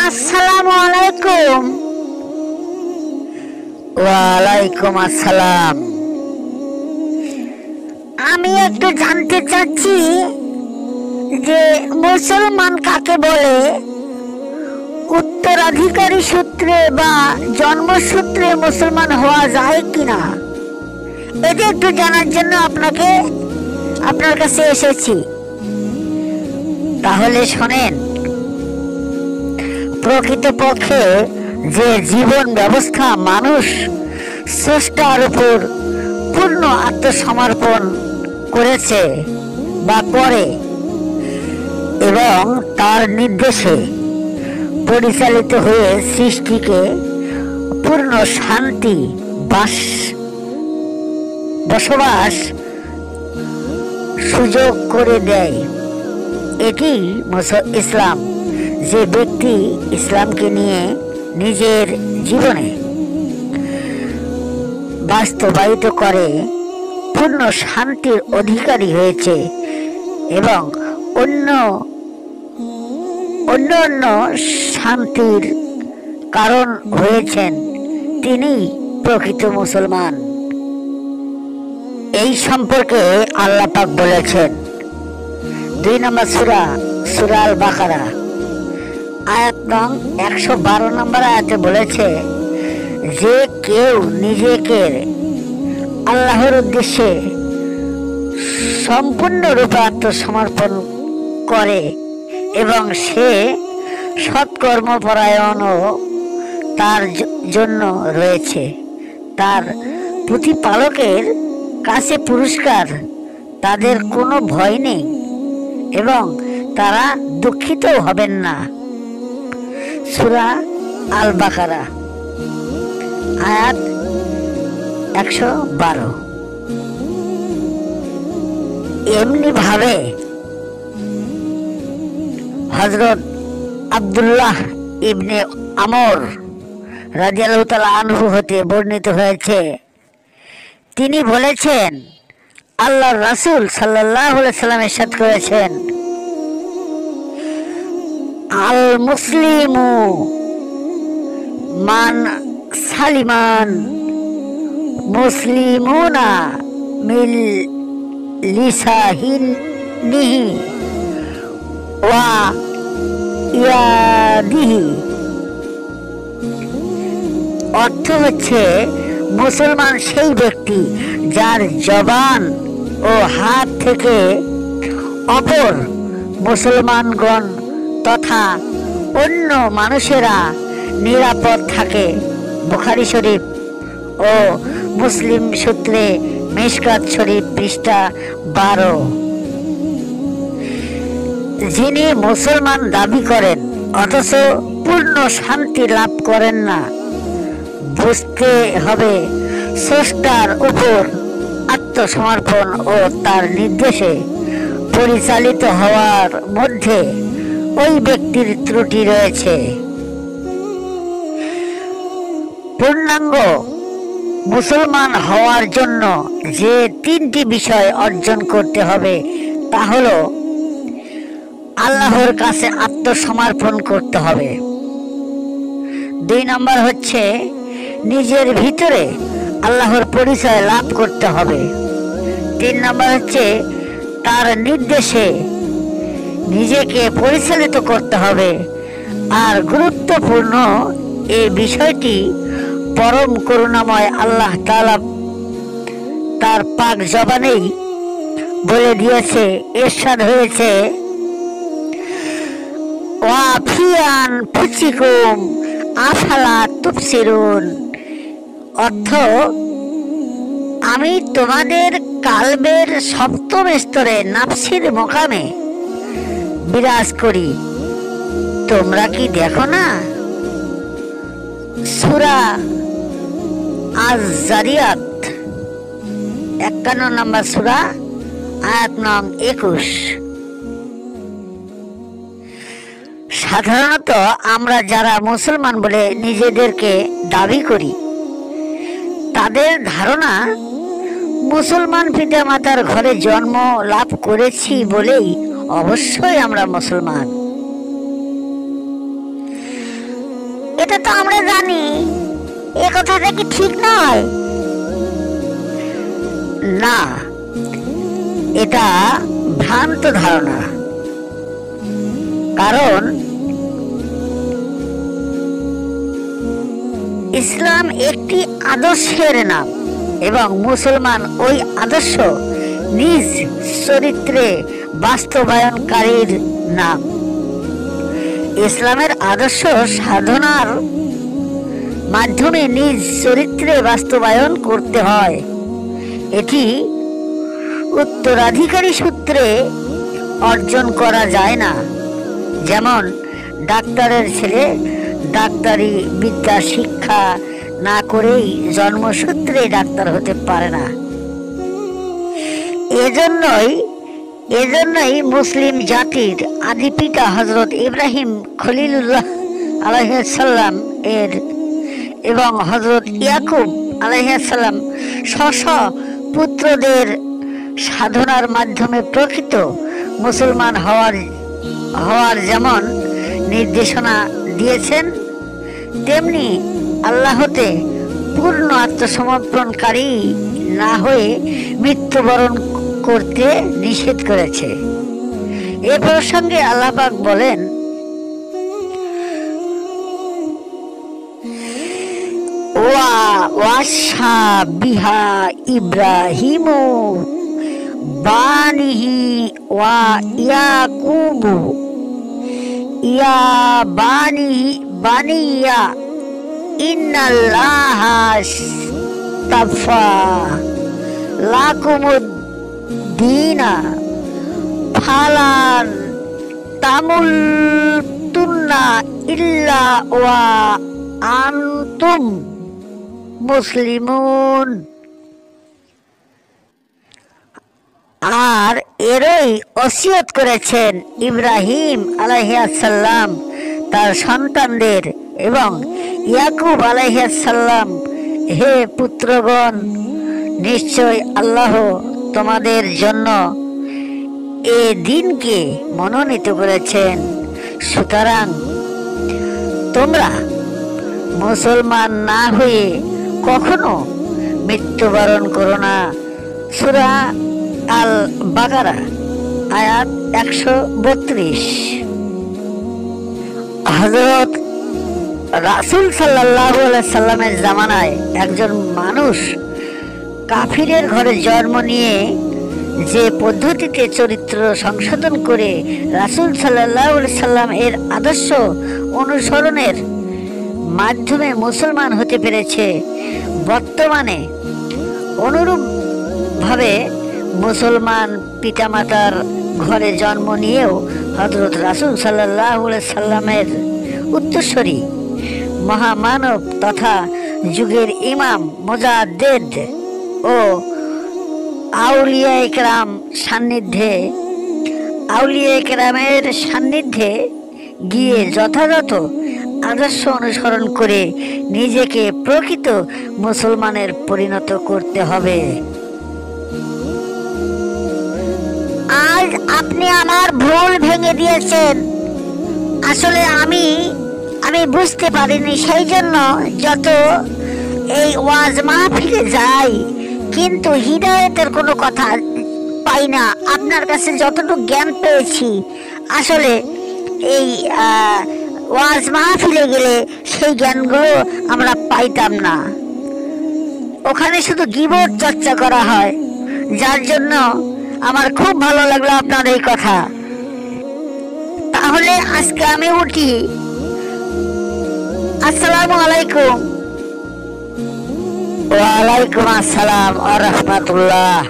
আসসালামু আলাইকুম। ওয়ালাইকুম আসসালাম। আমি একটু জানতে চাচ্ছি যে মুসলমান কাকে বলে? উত্তরাধিকারী সূত্রে বা জন্মসূত্রে মুসলমান হওয়া যায় কিনা, এটা একটু জানার জন্য আপনার কাছে এসেছি। তাহলে শোনেন, প্রকৃতপক্ষে যে জীবন ব্যবস্থা মানুষ স্রষ্টার উপর পূর্ণ আত্মসমর্পণ করেছে বা করে এবং তার নির্দেশে পরিচালিত হয়ে সৃষ্টিকে পূর্ণ শান্তি বসবাস সুযোগ করে দেয়, এটি ইসলাম। যে ব্যক্তি ইসলামকে নিয়ে নিজের জীবনে বাস্তবায়িত করে পূর্ণ শান্তির অধিকারী হয়েছে এবং অন্য শান্তির কারণ হয়েছেন, তিনি প্রকৃত মুসলমান। এই সম্পর্কে আল্লাহ পাক বলেছেন 2 নম্বর সূরা আল বাকারা আয়াত নং 112 নম্বর আয়াতে বলেছে, যে কেউ নিজেকে আল্লাহর উদ্দেশ্যে সম্পূর্ণরূপে আত্মসমর্পণ করে এবং সে সৎকর্মপরায়ণও তার জন্য রয়েছে তার প্রতিপালকের কাছে পুরস্কার। তাদের কোনো ভয় নেই এবং তারা দুঃখিতও হবেন না। সূরা আল বাকারা আয়াত 112। এমনি ভাবে হযরত আব্দুল্লাহ ইবনে আমর রাদিয়াল্লাহু তাআলা আনহু হতে বর্ণিত হয়েছে, তিনি বলেছেন, আল্লাহর রাসূল সাল্লাল্লাহু আলাইহি সাল্লাম ইরশাদ করেছেন, আল মুসলিমু মান সালিমান মুসলিমুনা মিল লিসাহিনিহি ওয়া ইয়াদিহি। অর্থ হচ্ছে, মুসলমান সেই ব্যক্তি যার জবান ও হাত থেকে অপর মুসলমানগণ তথা অন্য মানুষেরা নিরাপদ থাকে। বুখারী শরীফ ও মুসলিম সূত্রে মিশকাত শরীফ পৃষ্ঠা 12। যিনি মুসলমান দাবি করেন অথচ পূর্ণ শান্তি লাভ করেন না, বুঝতে হবে স্রষ্টার উপর আত্মসমর্পণ ও তার নির্দেশে পরিচালিত হওয়ার মধ্যে ওই ব্যক্তির ত্রুটি রয়েছে। পূর্ণাঙ্গ মুসলমান হওয়ার জন্য যে 3টি বিষয় অর্জন করতে হবে তা হলো, আল্লাহর কাছে আত্মসমর্পণ করতে হবে। 2 নম্বর হচ্ছে, নিজের ভিতরে আল্লাহর পরিচয় লাভ করতে হবে। 3 নম্বর হচ্ছে, তার নির্দেশে নিজেকে পরিচালিত করতে হবে। আর গুরুত্বপূর্ণ এই বিষয়টি পরম করুণাময় আল্লাহ তাআলা তার পাক জবানেই বলে দিয়েছে। ইরশাদ হয়েছে, ওয়া ফি আনফুসিকুম আফালা তুবসিরুন। অর্থ, আমি তোমাদের কালবের সপ্তম স্তরে নাফসির মোকামে বিরাজ করি, তোমরা কি দেখো না? সূরা আয-যারিয়াত 51 নম্বর সূরা আয়াত নং 21। সাধারণত আমরা যারা মুসলমান বলে নিজেদেরকে দাবি করি, তাদের ধারণা মুসলমান পিতামাতার ঘরে জন্ম লাভ করেছি বলেই অবশ্যই আমরা মুসলমান। তো আমরা জানি, এ কথাটা কি ঠিক নয়? না, এটা ভ্রান্ত ধারণা। কারণ ইসলাম একটি আদর্শের নাম এবং মুসলমান ওই আদর্শ নিজ চরিত্রে বাস্তবায়নকারীর নাম। ইসলামের আদর্শ সাধনার মাধ্যমে নিজ চরিত্রে বাস্তবায়ন করতে হয়। এটি উত্তরাধিকারী সূত্রে অর্জন করা যায় না। যেমন ডাক্তারের ছেলে ডাক্তারি বিদ্যা শিক্ষা না করেই জন্মসূত্রে ডাক্তার হতে পারে না। এজন্যই মুসলিম জাতির আদি পিতা হযরত ইব্রাহিম খলিলুল্লাহ আলাইহিস সালাম এর এবং হযরত ইয়াকুব আলাইহিস সালাম স্ব পুত্রদের সাধনার মাধ্যমে প্রকৃত মুসলমান হওয়ার যেমন নির্দেশনা দিয়েছেন, তেমনি আল্লাহতে পূর্ণ আত্মসমর্পণকারী না হয়ে মৃত্যুবরণ করতে নিষেধ করেছে। এ প্রসঙ্গে আল্লাহ পাক বলেন, ওয়াসা বিহা ইব্রাহিমু বানিহি ওয়া ইয়াকুবু ইয়া বানিয়া ইন্নাল্লাহা তাফা লাকুমুদ্দীনা ফালান তামুতুন্না ইল্লা ওয়া আনতুম মুসলিমুন। আর এরই ওসিয়ত করেছেন ইব্রাহিম আলাইহিস সালাম তার সন্তানদের এবং ইয়াকুব আলাইহিস সালাম, হে পুত্রগণ, নিশ্চয় আল্লাহ তোমাদের জন্য এ দিনকে মনোনীত করেছেন, সুতরাং তোমরা মুসলমান না হয়ে কখনো মৃত্যুবরণ করো না। সূরা আল বাকারা আয়াত 132। হযরত রাসূল সাল্লাল্লাহু আলাইহি সাল্লামের জামানায় একজন মানুষ কাফিরের ঘরে জন্ম নিয়ে যে পদ্ধতিতে চরিত্র সংশোধন করে রাসূল সাল্লাল্লাহু আলাইহি সাল্লাম এর আদর্শ অনুসরণের মাধ্যমে মুসলমান হতে পেরেছে, বর্তমানে অনুরূপভাবে মুসলমান পিতামাতার ঘরে জন্ম নিয়েও হযরত রাসূল সাল্লাল্লাহু আলাইহি সাল্লামের উত্তরসূরি মহামানব তথা যুগের ইমাম মুজাদ্দিদ ও আউলিয়ায়ে কেরামের সান্নিধ্যে গিয়ে যথাযথ আদর্শ অনুসরণ করে নিজেকে প্রকৃত মুসলমানের পরিণত করতে হবে। আজ আপনি আমার ভুল ভেঙে দিয়েছেন। আসলে আমি বুঝতে পারিনি, সেই জন্য যত এই ওয়াজ মাহফিলে যাই কিন্তু হৃদয়তের কোনো কথা পাই না। আপনার কাছে যতটুকু জ্ঞান পেয়েছি, আসলে এই ওয়াজ মাহফিলে গেলে সেই জ্ঞানগুলো আমরা পাইতাম না। ওখানে শুধু গীবত চর্চা করা হয়, যার জন্য আমার খুব ভালো লাগলো আপনার এই কথা। তাহলে আজকে আমি উঠি। আসসালামু আলাইকুম। ওয়া আলাইকুম আসসালাম ওয়া রাহমাতুল্লাহ।